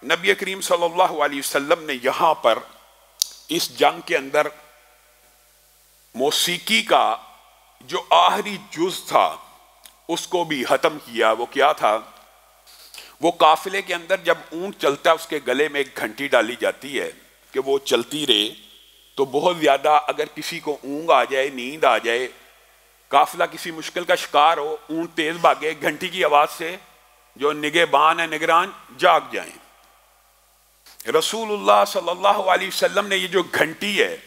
नबी करीम सल्लल्लाहु अलैहि वसल्लम ने यहां पर इस जंग के अंदर मौसीकी का जो आखिरी जुज था उसको भी खत्म किया। वो क्या था? वो काफिले के अंदर जब ऊंट चलता है उसके गले में एक घंटी डाली जाती है कि वो चलती रहे, तो बहुत ज्यादा अगर किसी को ऊंघ आ जाए, नींद आ जाए, काफिला किसी मुश्किल का शिकार हो, ऊंट तेज भागे, घंटी की आवाज से जो निगहबान है, निगरान जाग जाएं। रसूलुल्लाह सल्लल्लाहु अलैहि वसल्लम ने ये जो घंटी है,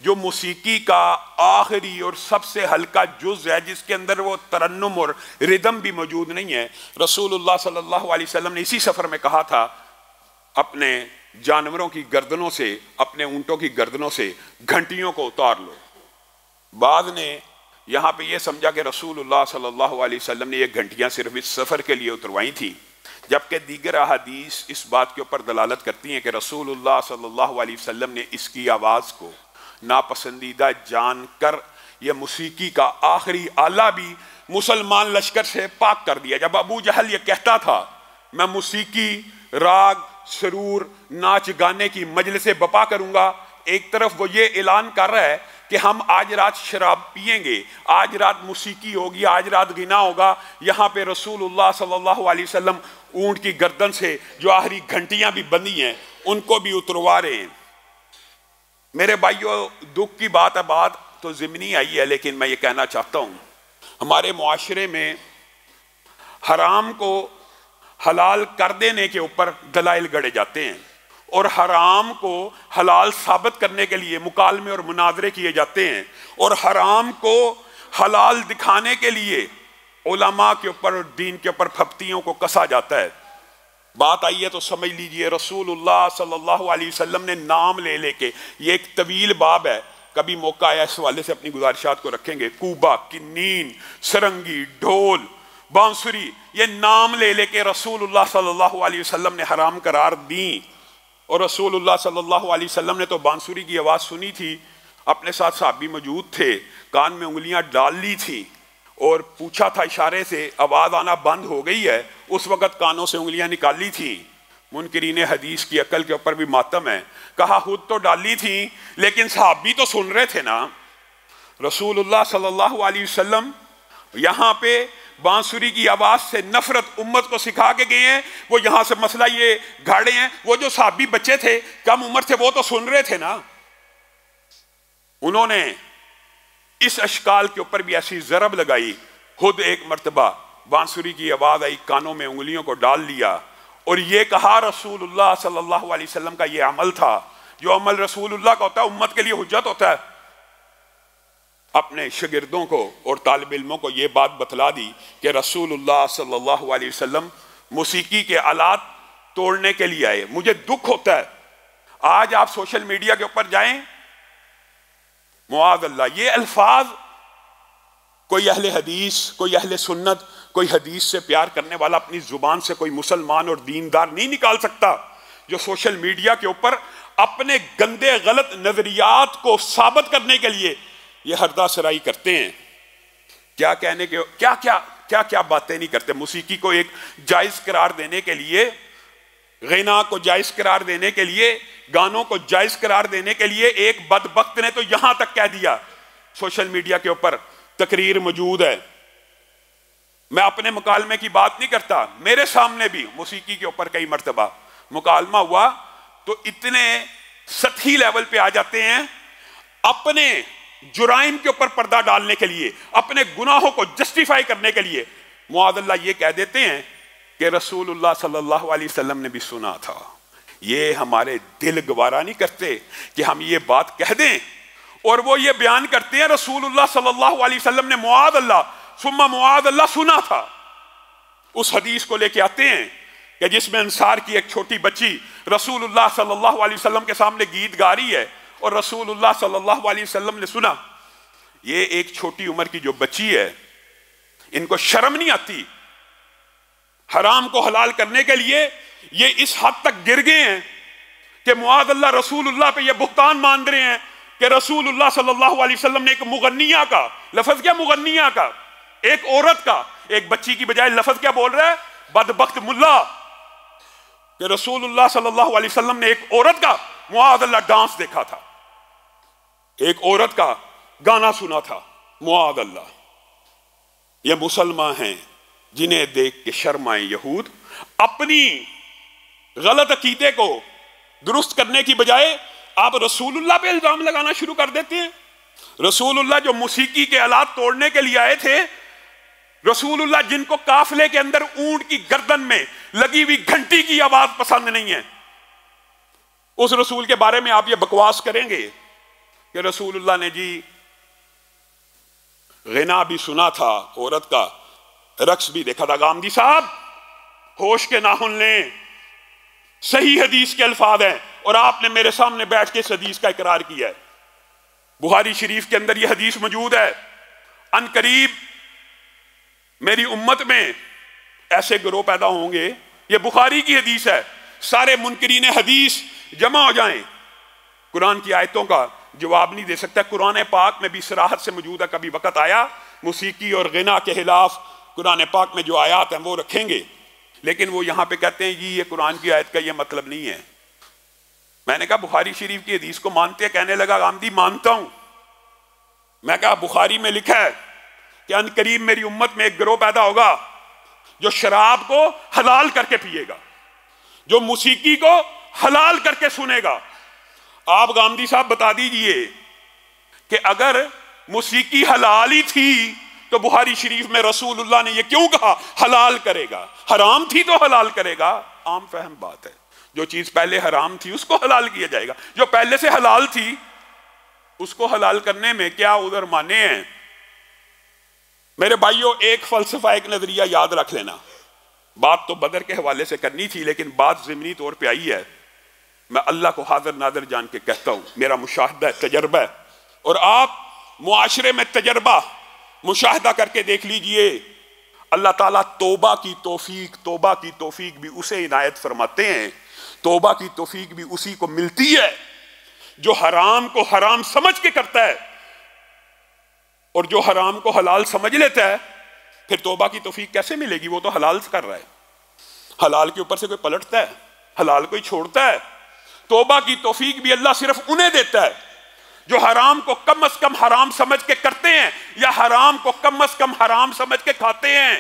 जो मौसीकी का आखिरी और सबसे हल्का जुज है, जिसके अंदर वो तरन्नुम और रिदम भी मौजूद नहीं है, रसूलुल्लाह सल्लल्लाहु अलैहि वसल्लम ने इसी सफर में कहा था अपने जानवरों की गर्दनों से, अपने ऊंटों की गर्दनों से घंटियों को उतार लो। बाद ने यहाँ पे ये समझा कि रसूलुल्लाह सल्लल्लाहु अलैहि वसल्लम ने ये घंटियाँ सिर्फ इस सफ़र के लिए उतरवाई थी, जबकि दीगर अहादीस इस बात के ऊपर दलालत करती हैं कि रसूलुल्लाह सल्लल्लाहु अलैहि वसल्लम ने इसकी आवाज़ को नापसंदीदा जानकर यह मौसीकी का आखिरी आला भी मुसलमान लश्कर से पाक कर दिया। जब अबू जहल ये कहता था मैं मौसीकी, राग, सरूर, नाच गाने की मजलिसे बपा करूंगा, एक तरफ वो ये ऐलान कर रहा है कि हम आज रात शराब पिएंगे, आज रात मौसीकी होगी, आज रात गिना होगा। यहाँ पे रसूलुल्लाह सल्लल्लाहु अलैहि वसल्लम ऊंट की गर्दन से जो आखिरी घंटियां भी बंधी हैं उनको भी उतरवा रहे हैं। मेरे भाइयों, दुख की बात है, बात तो ज़िमनी आई है, लेकिन मैं ये कहना चाहता हूँ हमारे मुआशरे में हराम को हलाल कर देने के ऊपर दलाइल गढ़े जाते हैं और हराम को हलाल साबित करने के लिए मुकालमे और मुनाजरे किए जाते हैं और हराम को हलाल दिखाने के लिए उलमा के ऊपर और दीन के ऊपर फप्तियों को कसा जाता है। बात आई है तो समझ लीजिए, रसूलुल्लाह सल्लल्लाहु अलैहि वसल्लम ने नाम ले लेके, ये एक तवील बाब है, कभी मौका आया इस हवाले से अपनी गुजारिशात को रखेंगे। कूबा, किन्नीन, सरंगी, ढोल, बांसुरी, ये नाम ले लेके रसूलुल्लाह सल्लल्लाहु अलैहि वसल्लम ने हराम करार दी। और रसूलुल्लाह सल्लल्लाहु अलैहि वसल्लम ने तो बांसुरी की आवाज़ सुनी थी, अपने साथ सहाबी मौजूद थे, कान में उंगलियां डाल ली थी और पूछा था इशारे से, आवाज़ आना बंद हो गई है, उस वक़्त कानों से उंगलियां निकाली थी। मुनकिरीन हदीस की अकल के ऊपर भी मातम है, कहा खुद तो डाली थी लेकिन सहाबी तो सुन रहे थे ना। रसूलुल्लाह सल्लल्लाहु अलैहि वसल्लम यहाँ पे बांसुरी की आवाज से नफरत उम्मत को सिखा के गए हैं। वो यहां से मसला ये गाड़े हैं, वो जो साहबी बच्चे थे, कम उम्र थे, वो तो सुन रहे थे ना। उन्होंने इस अशकाल के ऊपर भी ऐसी जरब लगाई। खुद एक मर्तबा बांसुरी की आवाज आई, कानों में उंगलियों को डाल लिया और ये कहा रसूलुल्लाह सल्लल्लाहु अलैहि वसल्लम का ये अमल था, जो अमल रसूलुल्लाह का होता है उम्मत के लिए हुज्जत होता है। अपने शागिर्दों को और तालिब इल्मों को ये बात बतला दी कि रसूलुल्लाह सल्लल्लाहु अलैहि वसल्लम मौसीकी के आलात तोड़ने के लिए आए। मुझे दुख होता है, आज आप सोशल मीडिया के ऊपर जाएं, मुआज़ अल्लाह, ये अल्फाज कोई अहले हदीस, कोई अहले सुन्नत, कोई हदीस से प्यार करने वाला अपनी जुबान से कोई मुसलमान और दीनदार नहीं निकाल सकता, जो सोशल मीडिया के ऊपर अपने गंदे गलत नजरियात को साबित करने के लिए ये हरदा सराई करते हैं। क्या कहने के क्या क्या क्या क्या बातें नहीं करते। मौसीकी को एक जायज करार देने के लिए, गिना को जायज करार देने के लिए, गानों को जायज करार देने के लिए एक बदबख्त ने तो यहां तक कह दिया, सोशल मीडिया के ऊपर तकरीर मौजूद है, मैं अपने मुकालमे की बात नहीं करता, मेरे सामने भी मौसीकी के ऊपर कई मर्तबा मुकालमा हुआ, तो इतने सतही लेवल पे आ जाते हैं अपने जुराइम के ऊपर पर्दा डालने के लिए, अपने गुनाहों को जस्टिफाई करने के लिए मुआज़ल्लाह ये कह देते हैं कि रसूलुल्लाह सल्लल्लाहु अलैहि वसल्लम ने भी सुना था। ये हमारे दिल गवारा नहीं करते कि हम ये बात कह दें, और वो ये बयान करते हैं रसूलुल्लाह सल्लल्लाहु अलैहि वसल्लम ने मुआज़ल्लाह सुम्मा मुआज़ल्लाह सुना था। उस हदीस को लेके आते हैं कि जिसमें अंसार की एक छोटी बच्ची रसूलुल्लाह सल्लल्लाहु अलैहि वसल्लम के सामने गीत गा रही है और रसूलुल्लाह सल्लल्लाहु अलैहि वसल्लम ने सुना। ये एक छोटी उम्र की जो बच्ची है, इनको शर्म नहीं आती, हराम को हलाल करने के लिए ये इस हद तक गिर गए हैं कि मुआज़ल्लाह रसूलुल्लाह पे ये बुहतान मान रहे हैं कि रसूलुल्लाह सल्लल्लाहु अलैहि वसल्लम ने एक मुगन्निया का लफ्ज, क्या मुगन्निया का, एक औरत का, एक बच्ची की बजाय लफ्ज क्या बोल रहा है, बदबख्त मुल्ला। कि रसूलुल्लाह सल्लल्लाहु अलैहि वसल्लम ने एक औरत का मुआज़ल्लाह डांस देखा था, एक औरत का गाना सुना था। मुआज़ल्लाह, ये मुसलमान हैं जिन्हें देख के शर्म आए यहूद, अपनी गलत अकीदे को दुरुस्त करने की बजाय आप रसूलुल्लाह पे इल्जाम लगाना शुरू कर देते हैं। रसूलुल्लाह जो मौसीकी के आलात तोड़ने के लिए आए थे, रसूलुल्लाह जिनको काफले के अंदर ऊंट की गर्दन में लगी हुई घंटी की आवाज पसंद नहीं है, उस रसूल के बारे में आप ये बकवास करेंगे कि रसूलुल्लाह ने जी गिना भी सुना था, औरत का रक्स भी देखा था। गांधी साहब होश के नाखून लें, सही हदीस के अल्फाज हैं और आपने मेरे सामने बैठ के इस हदीस का इकरार किया है। बुखारी शरीफ के अंदर यह हदीस मौजूद है, अनकरीब मेरी उम्मत में ऐसे गिरोह पैदा होंगे, यह बुखारी की हदीस है, सारे मुनकरीन हदीस जमा हो जाएं, कुरान की आयतों का जवाब नहीं दे सकता। कुरान पाक में भी सराहत से मौजूद है, कभी वक्त आया मौसीकी और गिना के खिलाफ कुरान पाक में जो आयात हैं वो रखेंगे, लेकिन वो यहां पे कहते हैं जी ये कुरान की आयत का ये मतलब नहीं है। मैंने कहा बुखारी शरीफ की हदीस को मानते हैं? कहने लगा गांधी मानता हूं। मैं कहा बुखारी में लिखा है कि अनकरीब मेरी उम्मत में एक गिरोह पैदा होगा जो शराब को हलाल करके पिएगा, जो मौसीकी को हलाल करके सुनेगा। आप गांधी साहब बता दीजिए कि अगर मौसीकी हलाल ही थी तो बुखारी शरीफ में रसूलुल्लाह ने यह क्यों कहा हलाल करेगा? हराम थी तो हलाल करेगा, आम फहम बात है। जो चीज पहले हराम थी उसको हलाल किया जाएगा, जो पहले से हलाल थी उसको हलाल करने में क्या उधर माने हैं? मेरे भाइयों, एक फलसफा, एक नजरिया याद रख लेना। बात तो बदर के हवाले से करनी थी, लेकिन बात ज़िमनी तौर पे आई है। मैं अल्लाह को हाजिर नादिर जान के कहता हूं, मेरा मुशाहिदा है, तजर्बा है, और आप मुआशरे में तजर्बा मुशाहिदा करके देख लीजिए। अल्लाह ताला तौबा की तौफीक भी उसे इनायत फरमाते हैं, तौबा की तौफीक भी उसी को मिलती है जो हराम को हराम समझ के करता है, और जो हराम को हलाल समझ लेता है फिर तौबा की तौफीक कैसे मिलेगी? वो तो हलाल कर रहा है, हलाल के ऊपर से कोई पलटता है, हलाल कोई छोड़ता है? तौबा की तौफीक भी अल्लाह सिर्फ उन्हें देता है जो हराम को कम अज कम हराम समझ के करते हैं, या हराम को कम अज कम हराम समझ के खाते हैं।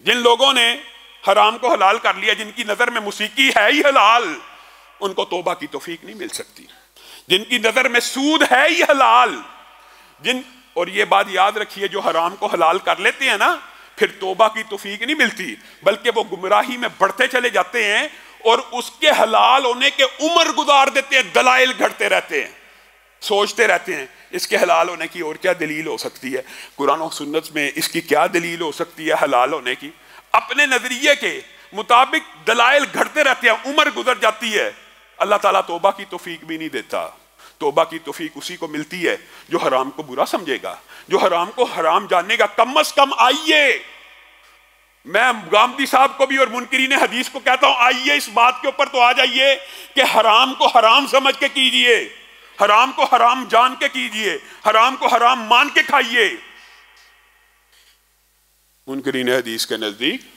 जिन लोगों ने हराम को हलाल कर लिया, जिनकी नजर में मौसीकी है ही हलाल, उनको तौबा की तौफीक नहीं मिल सकती। जिनकी नजर में सूद है ही हलाल, और ये बात याद रखिए, जो हराम को हलाल कर लेते हैं ना, फिर तौबा की तौफीक नहीं मिलती, बल्कि वो गुमराही में बढ़ते चले जाते हैं और उसके हलाल होने के उम्र गुजार देते हैं, दलाइल घड़ते रहते हैं, सोचते रहते हैं इसके हलाल होने की और क्या दलील हो सकती है, कुरान और सुन्नत में इसकी क्या दलील हो सकती है हलाल होने की। अपने नजरिए के मुताबिक दलाइल घड़ते रहते हैं, उम्र गुजर जाती है, अल्लाह ताला तौबा की तौफीक भी नहीं देता। तौबा की तौफीक उसी को मिलती है जो हराम को बुरा समझेगा, जो हराम को हराम जानने का कम अज कम आइए। मैं गांधी साहब को भी और मुनकरीन हदीस को कहता हूं, आइए इस बात के ऊपर तो आ जाइए कि हराम को हराम समझ के कीजिए, हराम को हराम जान के कीजिए, हराम को हराम मान के खाइए। मुनकरीन हदीस के नजदीक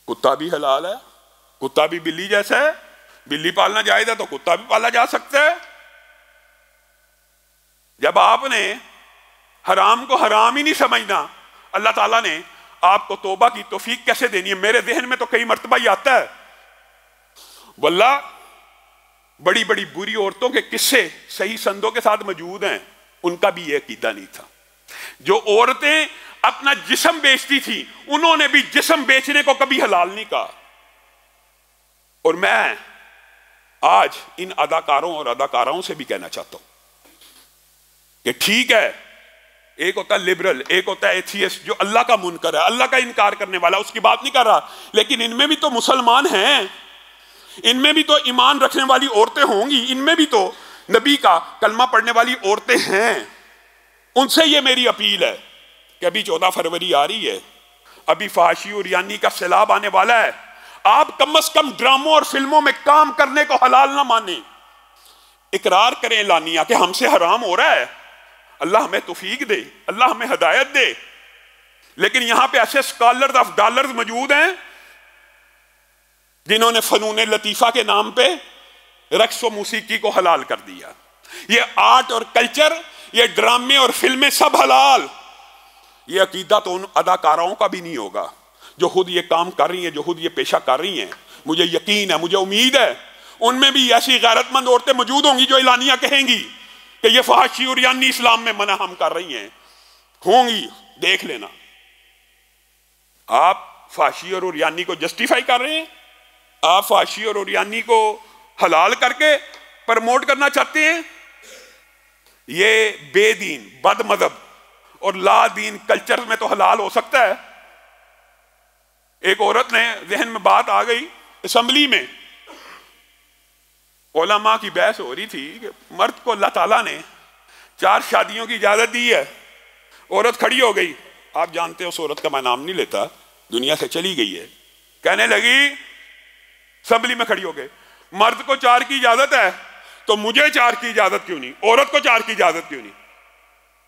कुत्ता भी हलाल है, कुत्ता भी बिल्ली जैसा है, बिल्ली पालना जायज है तो कुत्ता भी पाला जा सकता है। जब आपने हराम को हराम ही नहीं समझना, अल्लाह ताला ने आपको तौबा की तौफीक कैसे देनी है? मेरे जहन में तो कई मर्तबा ही आता है, वल्लाह बड़ी बड़ी बुरी औरतों के किस्से सही संदों के साथ मौजूद हैं, उनका भी यह अकीदा नहीं था। जो औरतें अपना जिस्म बेचती थी, उन्होंने भी जिस्म बेचने को कभी हलाल नहीं कहा। और मैं आज इन अदाकारों और अदाकाराओं से भी कहना चाहता हूं कि ठीक है, एक होता है लिबरल, एक होता है एथियस्ट, जो अल्लाह का मुनकर है, अल्लाह का इनकार करने वाला, उसकी बात नहीं कर रहा, लेकिन इनमें भी तो मुसलमान हैं, इनमें भी तो ईमान रखने वाली औरतें होंगी, इनमें भी तो नबी का कलमा पढ़ने वाली औरतें हैं। उनसे ये मेरी अपील है कि अभी 14 फरवरी आ रही है, अभी फाशी और यानी का सैलाब आने वाला है, आप कम से कम ड्रामों और फिल्मों में काम करने को हलाल ना माने, इकरार करें लानिया कि हमसे हराम हो रहा है, अल्लाह हमें तौफीक दे, अल्लाह हमें हिदायत दे। लेकिन यहां पे ऐसे स्कॉलर्स ऑफ डॉलर्स मौजूद हैं जिन्होंने फनून लतीफ़ा के नाम पे रक्स व मौसीकी को हलाल कर दिया। ये आर्ट और कल्चर, ये ड्रामे और फिल्में सब हलाल। ये अकीदा तो उन अदाकाराओं का भी नहीं होगा जो खुद ये काम कर रही हैं, जो खुद ये पेशा कर रही हैं। मुझे यकीन है, मुझे उम्मीद है उनमें भी ऐसी गैरतमंद औरतें मौजूद होंगी जो इलानिया कहेंगी कि ये फहाशी और यानी इस्लाम में मना हम कर रही हैं। होंगी, देख लेना। आप फाशी और उरियानी को जस्टिफाई कर रहे हैं, आप फाशी और उरियानी को हलाल करके प्रमोट करना चाहते हैं। ये बेदीन, बद मजहब और ला दीन कल्चर में तो हलाल हो सकता है। एक औरत ने जहन में बात आ गई, असेंबली में उलमा की बहस हो रही थी कि मर्द को अल्लाह ताला ने 4 शादियों की इजाजत दी है। औरत खड़ी हो गई, आप जानते हो उस औरत का मैं नाम नहीं लेता, दुनिया से चली गई है। कहने लगी, असेंबली में खड़ी हो गई, मर्द को 4 की इजाजत है तो मुझे 4 की इजाजत क्यों नहीं, औरत को 4 की इजाजत क्यों नहीं।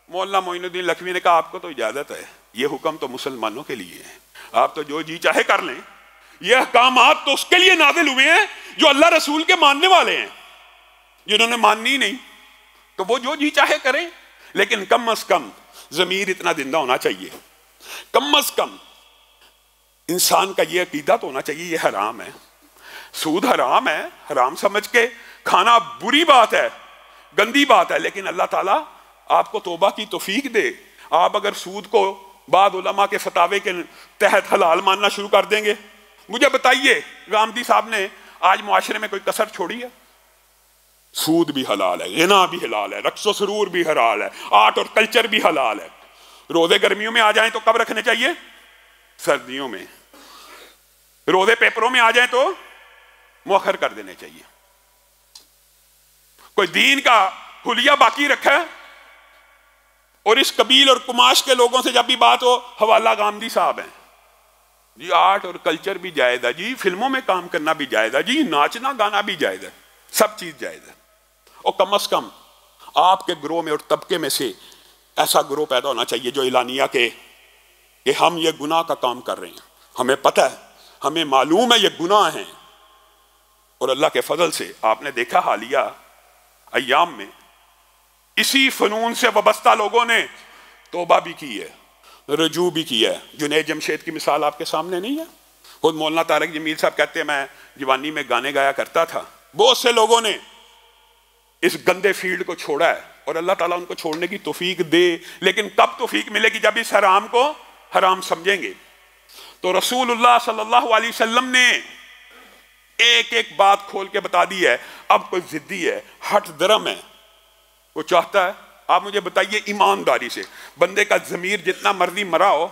मौलाना मोइनुद्दीन लखवी ने कहा, आपको तो इजाजत है, ये हुक्म तो मुसलमानों के लिए है, आप तो जो जी चाहे कर लें। ये अहकामात तो उसके लिए नाजिल हुए हैं जो अल्लाह रसूल के मानने वाले हैं। जिन्होंने माननी नहीं तो वो जो जी चाहे करें, लेकिन कम अज कम जमीर इतना जिंदा होना चाहिए। कम अज कम इंसान का ये अकीदा तो होना चाहिए ये हराम है, सूद हराम है, हराम समझ के खाना बुरी बात है, गंदी बात है, लेकिन अल्लाह ताला आपको तौबा की तौफीक दे। आप अगर सूद को बाद उलमा के फतावे के तहत हलाल मानना शुरू कर देंगे, मुझे बताइए गामदी साहब ने आज मुआशरे में कोई कसर छोड़ी है? सूद भी हलाल है, गिना भी हलाल है, रक्सो सरूर भी हलाल है, आर्ट और कल्चर भी हलाल है। रोजे गर्मियों में आ जाएं तो कब रखने चाहिए? सर्दियों में। रोजे पेपरों में आ जाएं तो मुअख्खर कर देने चाहिए। कोई दीन का हुलिया बाकी रखा है? और इस कबील और कुमाश के लोगों से जब भी बात हो, हवाला गामदी साहब हैं जी, आर्ट और कल्चर भी जायज है जी, फिल्मों में काम करना भी जायज है जी, नाचना गाना भी जायज है, सब चीज जायज है। और कम अज कम आपके ग्रोह में और तबके में से ऐसा ग्रोह पैदा होना चाहिए जो इलानिया के कि हम ये गुनाह का काम कर रहे हैं, हमें पता है, हमें मालूम है ये गुनाह है। और अल्लाह के फजल से आपने देखा हालिया अय्याम में इसी फनून से वाबस्ता लोगों ने तौबा भी की है, रजू भी किया है। जुनैद जमशेद की मिसाल आपके सामने नहीं है? खुद मौलाना तारक जमील साहब कहते हैं, मैं जवानी में गाने गाया करता था। बहुत से लोगों ने इस गंदे फील्ड को छोड़ा है और अल्लाह ताला उनको छोड़ने की तौफीक दे, लेकिन कब तौफीक मिलेगी? जब इस हराम को हराम समझेंगे। तो रसूलुल्लाह सल्लल्लाहु अलैहि वसल्लम ने एक एक बात खोल के बता दी है। अब कोई जिद्दी है, हट दरम है, वो चाहता है, आप मुझे बताइए ईमानदारी से, बंदे का जमीर जितना मर्जी मरा हो,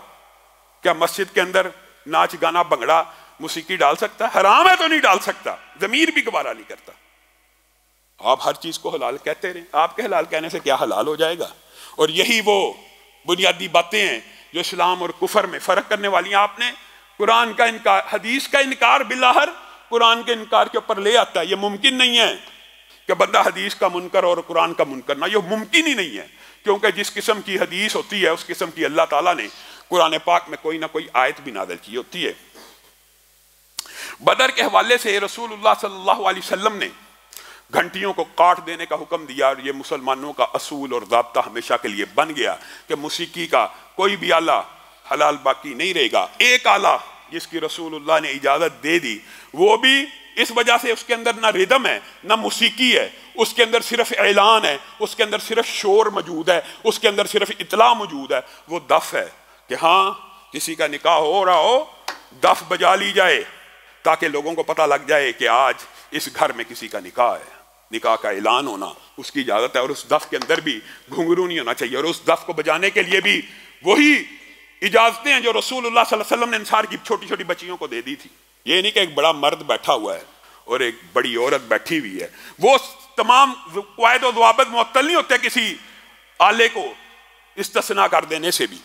क्या मस्जिद के अंदर नाच गाना भंगड़ा मौसीकी डाल सकता है? हराम है तो नहीं डाल सकता, जमीर भी गवारा नहीं करता। आप हर चीज को हलाल कहते रहे, आपके हलाल कहने से क्या हलाल हो जाएगा? और यही वो बुनियादी बातें हैं जो इस्लाम और कुफर में फर्क करने वाली हैं। आपने कुरान का इनकार, हदीस का इनकार बिलाहर कुरान के इनकार के ऊपर ले आता है। यह मुमकिन नहीं है कि बंदा हदीस का मुनकर और कुरान का मुनकर ना, यह मुमकिन ही नहीं है, क्योंकि जिस किस्म की हदीस होती है उस किस्म की अल्लाह ताला ने कुरान पाक में कोई ना कोई आयत भी नाज़िल की होती है। बदर के हवाले से रसूलुल्लाह सल्लल्लाहु अलैहि वसल्लम ने घंटियों को काट देने का हुक्म दिया और ये मुसलमानों का असूल और ज़ाब्ता हमेशा के लिए बन गया कि मौसीकी का कोई भी आला हलाल बाकी नहीं रहेगा। एक आला जिसकी रसूलुल्लाह ने इजाज़त दे दी, वो भी इस वजह से उसके अंदर ना रिदम है ना मौसीकी है, उसके अंदर सिर्फ ऐलान है, उसके अंदर सिर्फ शोर मौजूद है, उसके अंदर सिर्फ इतला मौजूद है। वो दफ है कि हाँ किसी का निकाह हो रहा हो, दफ बजा ली जाए ताकि लोगों को पता लग जाए कि आज इस घर में किसी का निकाह है। निकाह का ऐलान होना उसकी इजाजत है, और उस दफ के अंदर भी घुंघरू नहीं होना चाहिए, और उस दफ को बजाने के लिए भी वही इजाजतें हैं जो रसूलुल्लाह सल्लल्लाहु अलैहि वसल्लम ने अंसार की छोटी छोटी बच्चियों को दे दी थी। ये नहीं कि एक बड़ा मर्द बैठा हुआ है और एक बड़ी औरत बैठी हुई है। वो तमाम क़वायद और ज़वाबित मुअत्तल नहीं होते किसी आले को इस्तिस्ना कर देने से भी।